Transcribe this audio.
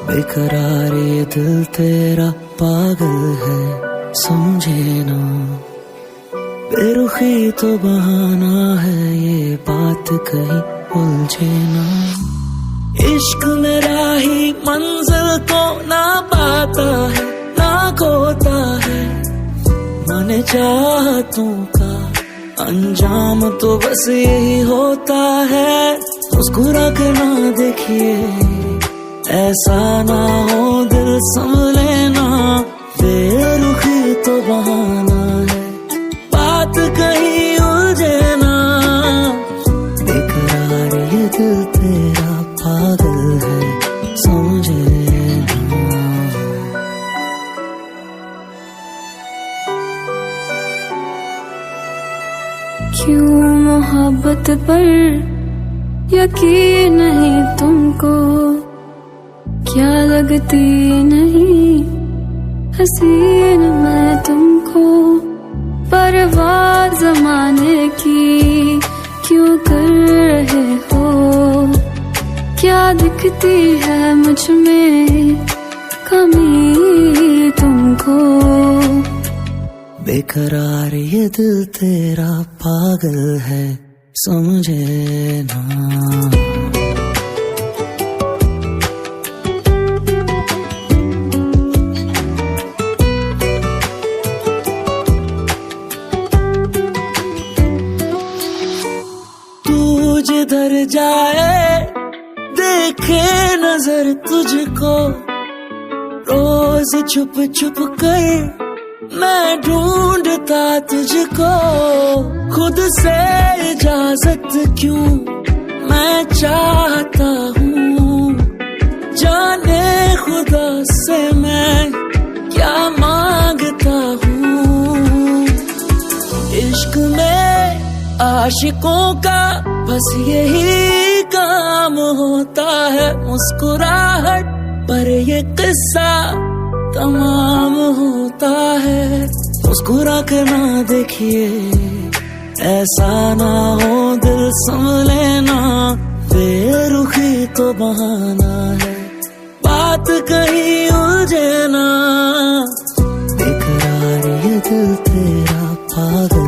बेकरार ये दिल तेरा पागल है, समझे ना। बेरुखी तो बहाना है, ये बात कहीं उलझे ना। इश्क मेरा ही मंजिल को ना पाता है, ना खोता है। मन चाहतों का अंजाम तो बस यही होता है। मुस्कुरा के ना देखिए, ऐसा ना हो दिल संभले ना। बेरुखी तो बहाना है, बात कहीं उलझे ना। बेकरार ये दिल तेरा पागल है, समझे ना। क्यों मोहब्बत पर यकीन नहीं तुमको, क्या लगती नहीं हसीन मैं तुमको। परवाह ज़माने की क्यों कर रहे हो, क्या दिखती है मुझ में कमी तुमको। बेकरार ये दिल तेरा पागल है, समझे ना। जिधर जाए देखे नजर तुझको, रोज छुप छुप कर मैं ढूंढता तुझको। खुद से इजाजत क्यों मैं चाहता हूँ, जाने खुदा से मैं क्या मांगता हूँ। इश्क में आशिकों का बस यही काम होता है, मुस्कुराहट पर ये किस्सा तमाम होता है। मुस्कुरा के ना देखिए, ऐसा ना हो दिल संभले ना। बेरुखी तो बहाना है, बात कहीं उलझे ना। बेकरार ये दिल तेरा पागल